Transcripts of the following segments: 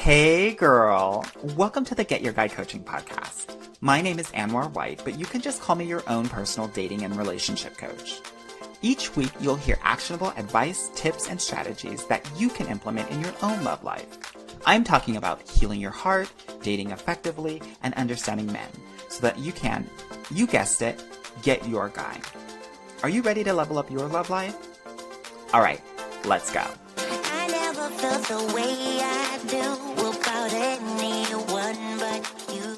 Hey girl, welcome to the Get Your Guy Coaching podcast. My name is Anwar White, but you can just call me your own personal dating and relationship coach. Each week, you'll hear actionable advice, tips, and strategies that you can implement in your own love life. I'm talking about healing your heart, dating effectively, and understanding men so that you can, you guessed it, get your guy. Are you ready to level up your love life? All right, let's go. I never felt the way I do about anyone but you.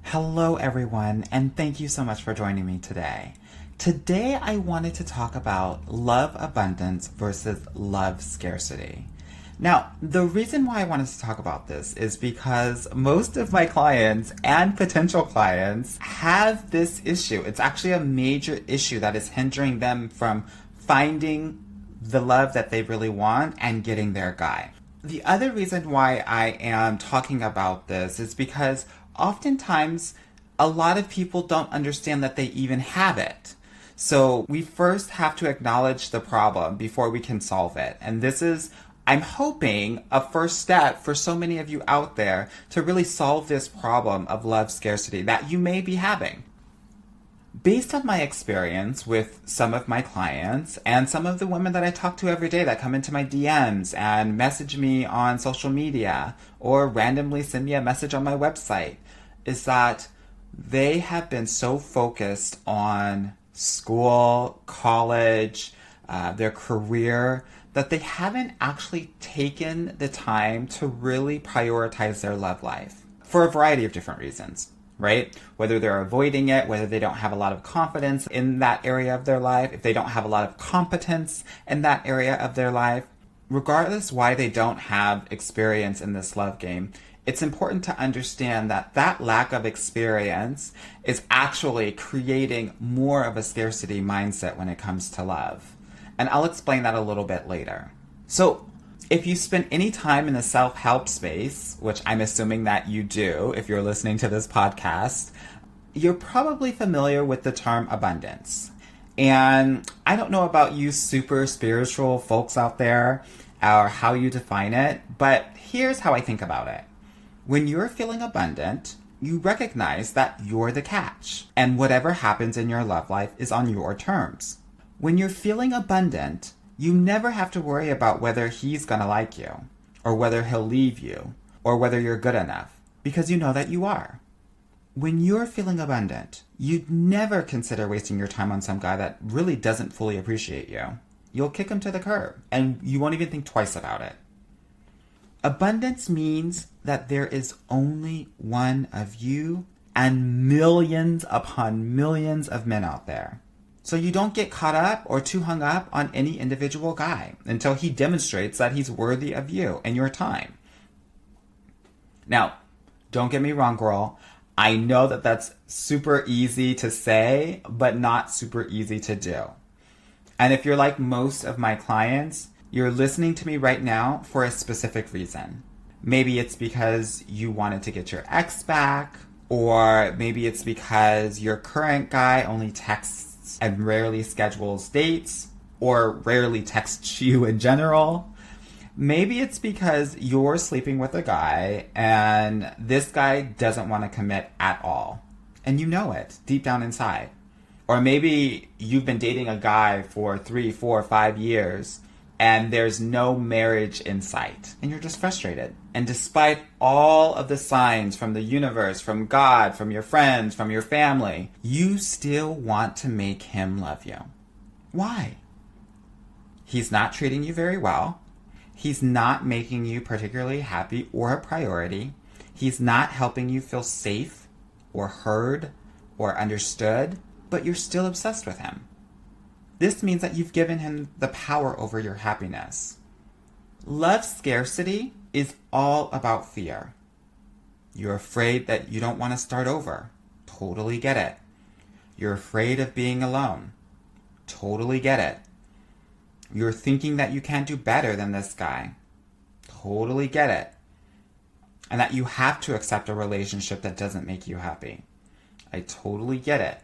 Hello everyone, and thank you so much for joining me today. Today I wanted to talk about love abundance versus love scarcity. Now, the reason why I wanted to talk about this is because most of my clients and potential clients have this issue. It's actually a major issue that is hindering them from finding the love that they really want and getting their guy. The other reason why I am talking about this is because oftentimes a lot of people don't understand that they even have it. So we first have to acknowledge the problem before we can solve it. And this is, I'm hoping, a first step for so many of you out there to really solve this problem of love scarcity that you may be having. Based on my experience with some of my clients and some of the women that I talk to every day that come into my DMs and message me on social media or randomly send me a message on my website, is that they have been so focused on school, college, their career, that they haven't actually taken the time to really prioritize their love life for a variety of different reasons. Right? Whether they're avoiding it, whether they don't have a lot of confidence in that area of their life, if they don't have a lot of competence in that area of their life, regardless why they don't have experience in this love game, it's important to understand that that lack of experience is actually creating more of a scarcity mindset when it comes to love. And I'll explain that a little bit later. So, if you spend any time in the self-help space, which I'm assuming that you do if you're listening to this podcast, you're probably familiar with the term abundance. And I don't know about you super spiritual folks out there or how you define it, but here's how I think about it. When you're feeling abundant, you recognize that you're the catch, and whatever happens in your love life is on your terms. When you're feeling abundant, you never have to worry about whether he's gonna like you, or whether he'll leave you, or whether you're good enough, because you know that you are. When you're feeling abundant, you'd never consider wasting your time on some guy that really doesn't fully appreciate you. You'll kick him to the curb, and you won't even think twice about it. Abundance means that there is only one of you and millions upon millions of men out there. So you don't get caught up or too hung up on any individual guy until he demonstrates that he's worthy of you and your time. Now, don't get me wrong, girl. I know that that's super easy to say, but not super easy to do. And if you're like most of my clients, you're listening to me right now for a specific reason. Maybe it's because you wanted to get your ex back, or maybe it's because your current guy only texts and rarely schedules dates, or rarely texts you in general. Maybe it's because you're sleeping with a guy and this guy doesn't want to commit at all. And you know it deep down inside. Or maybe you've been dating a guy for 3, 4, 5 years and there's no marriage in sight and you're just frustrated. And despite all of the signs from the universe, from God, from your friends, from your family, you still want to make him love you. Why? He's not treating you very well. He's not making you particularly happy or a priority. He's not helping you feel safe or heard or understood, but you're still obsessed with him. This means that you've given him the power over your happiness. Love scarcity is all about fear. You're afraid that you don't want to start over. Totally get it. You're afraid of being alone. Totally get it. You're thinking that you can't do better than this guy. Totally get it. And that you have to accept a relationship that doesn't make you happy. I totally get it.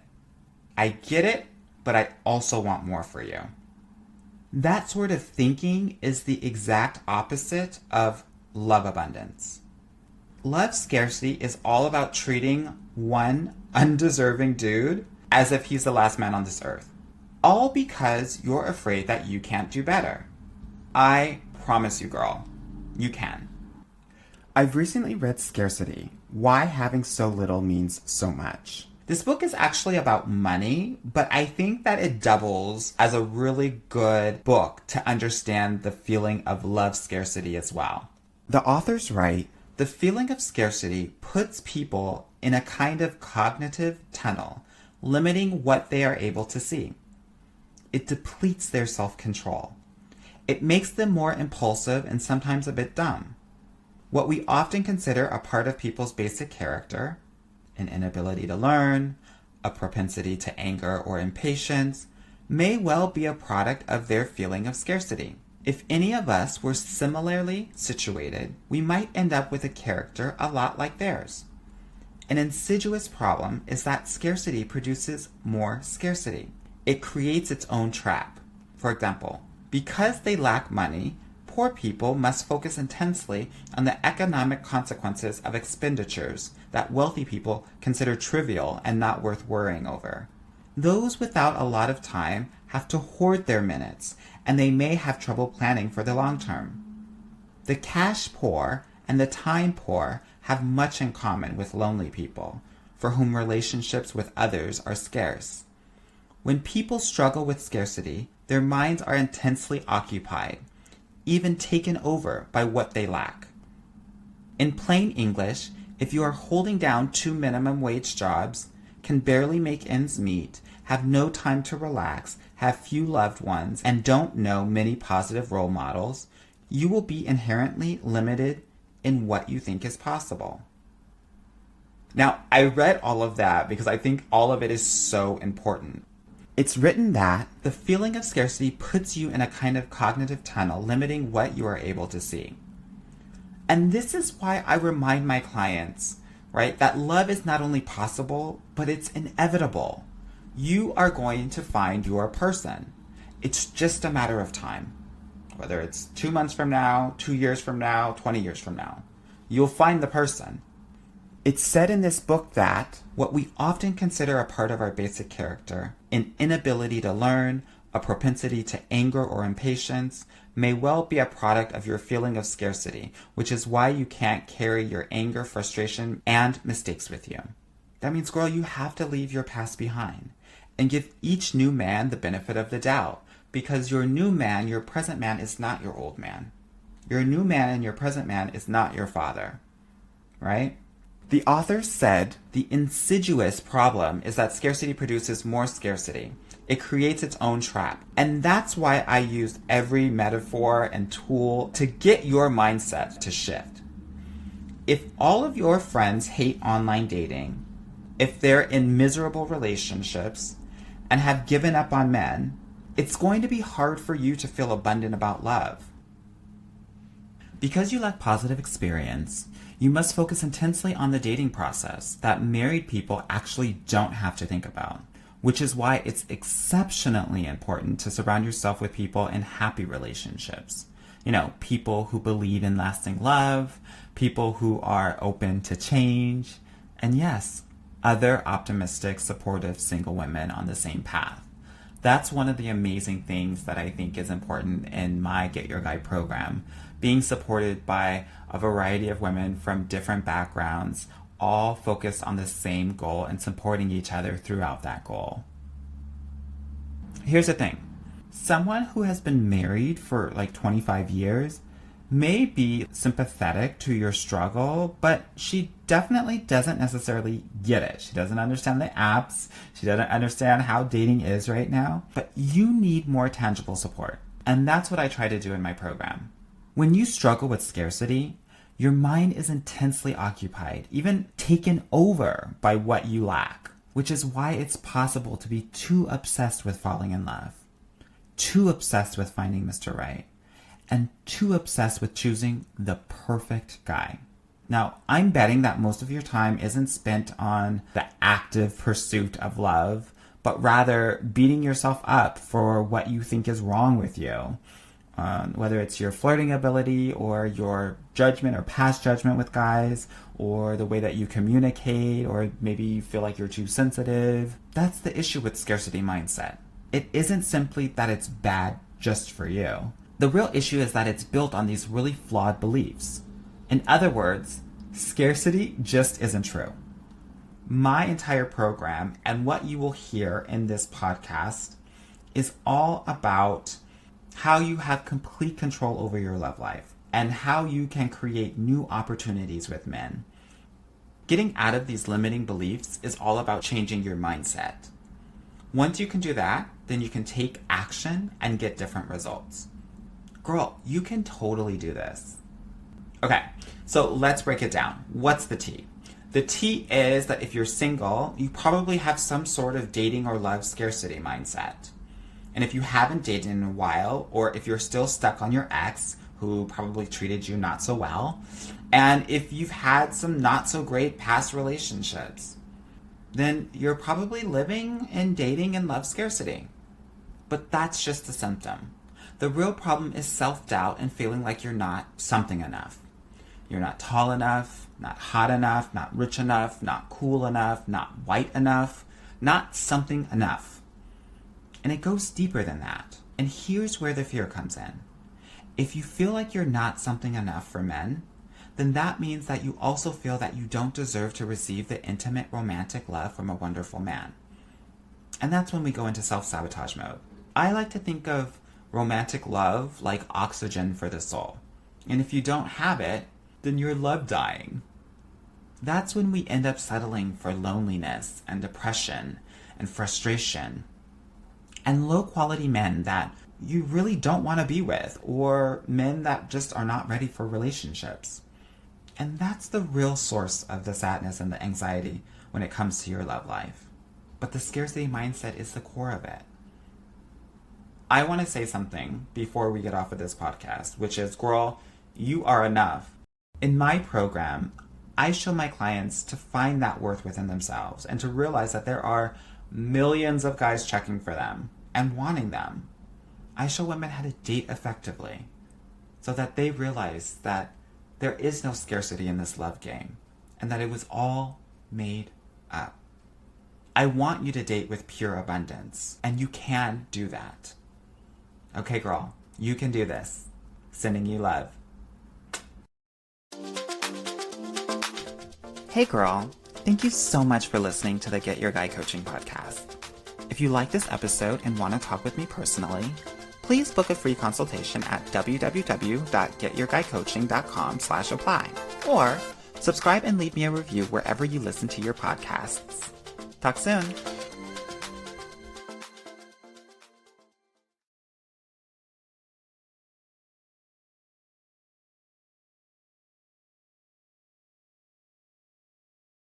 I get it, but I also want more for you. That sort of thinking is the exact opposite of love abundance. Love scarcity is all about treating one undeserving dude as if he's the last man on this earth. All because you're afraid that you can't do better. I promise you, girl, you can. I've recently read Scarcity, Why Having So Little Means So Much. This book is actually about money, but I think that it doubles as a really good book to understand the feeling of love scarcity as well. The authors write, the feeling of scarcity puts people in a kind of cognitive tunnel, limiting what they are able to see. It depletes their self-control. It makes them more impulsive and sometimes a bit dumb. What we often consider a part of people's basic character, an inability to learn, a propensity to anger or impatience, may well be a product of their feeling of scarcity. If any of us were similarly situated, we might end up with a character a lot like theirs. An insidious problem is that scarcity produces more scarcity. It creates its own trap. For example, because they lack money, poor people must focus intensely on the economic consequences of expenditures that wealthy people consider trivial and not worth worrying over. Those without a lot of time have to hoard their minutes, and they may have trouble planning for the long term. The cash poor and the time poor have much in common with lonely people, for whom relationships with others are scarce. When people struggle with scarcity, their minds are intensely occupied, even taken over by what they lack. In plain English, if you are holding down 2 minimum wage jobs, can barely make ends meet, have no time to relax, have few loved ones, and don't know many positive role models, you will be inherently limited in what you think is possible. Now, I read all of that because I think all of it is so important. It's written that the feeling of scarcity puts you in a kind of cognitive tunnel, limiting what you are able to see. And this is why I remind my clients, right, that love is not only possible, but it's inevitable. You are going to find your person. It's just a matter of time. Whether it's 2 months from now, 2 years from now, 20 years from now, you'll find the person. It's said in this book that what we often consider a part of our basic character, an inability to learn, a propensity to anger or impatience, may well be a product of your feeling of scarcity, which is why you can't carry your anger, frustration, and mistakes with you. That means, girl, you have to leave your past behind and give each new man the benefit of the doubt, because your new man, your present man, is not your old man. Your new man and your present man is not your father, right? The author said the insidious problem is that scarcity produces more scarcity. It creates its own trap. And that's why I used every metaphor and tool to get your mindset to shift. If all of your friends hate online dating, if they're in miserable relationships and have given up on men, it's going to be hard for you to feel abundant about love. Because you lack positive experience, you must focus intensely on the dating process that married people actually don't have to think about, which is why it's exceptionally important to surround yourself with people in happy relationships. You know, people who believe in lasting love, people who are open to change, and yes, other optimistic, supportive single women on the same path. That's one of the amazing things that I think is important in my Get Your Guide program, being supported by a variety of women from different backgrounds, all focused on the same goal and supporting each other throughout that goal. Here's the thing. Someone who has been married for like 25 years may be sympathetic to your struggle, but she definitely doesn't necessarily get it. She doesn't understand the apps. She doesn't understand how dating is right now. But you need more tangible support. And that's what I try to do in my program. When you struggle with scarcity, your mind is intensely occupied, even taken over by what you lack, which is why it's possible to be too obsessed with falling in love, too obsessed with finding Mr. Right, and too obsessed with choosing the perfect guy. Now, I'm betting that most of your time isn't spent on the active pursuit of love, but rather beating yourself up for what you think is wrong with you, whether it's your flirting ability or your judgment or past judgment with guys, or the way that you communicate, or maybe you feel like you're too sensitive. That's the issue with scarcity mindset. It isn't simply that it's bad just for you. The real issue is that it's built on these really flawed beliefs. In other words, scarcity just isn't true. My entire program and what you will hear in this podcast is all about how you have complete control over your love life and how you can create new opportunities with men. Getting out of these limiting beliefs is all about changing your mindset. Once you can do that, then you can take action and get different results. Girl, you can totally do this. Okay, so let's break it down. What's the tea? The tea is that if you're single, you probably have some sort of dating or love scarcity mindset. And if you haven't dated in a while, or if you're still stuck on your ex, who probably treated you not so well, and if you've had some not so great past relationships, then you're probably living in dating and love scarcity. But that's just a symptom. The real problem is self-doubt and feeling like you're not something enough. You're not tall enough, not hot enough, not rich enough, not cool enough, not white enough, not something enough. And it goes deeper than that. And here's where the fear comes in. If you feel like you're not something enough for men, then that means that you also feel that you don't deserve to receive the intimate romantic love from a wonderful man. And that's when we go into self-sabotage mode. I like to think of romantic love like oxygen for the soul. And if you don't have it, then you're love dying. That's when we end up settling for loneliness and depression and frustration and low quality men that you really don't want to be with, or men that just are not ready for relationships. And that's the real source of the sadness and the anxiety when it comes to your love life. But the scarcity mindset is the core of it. I want to say something before we get off of this podcast, which is, girl, you are enough. In my program, I show my clients to find that worth within themselves and to realize that there are millions of guys checking for them and wanting them. I show women how to date effectively so that they realize that there is no scarcity in this love game and that it was all made up. I want you to date with pure abundance, and you can do that. Okay, girl, you can do this. Sending you love. Hey girl, thank you so much for listening to the Get Your Guy Coaching podcast. If you like this episode and want to talk with me personally, please book a free consultation at www.getyourguycoaching.com/apply, or subscribe and leave me a review wherever you listen to your podcasts. Talk soon.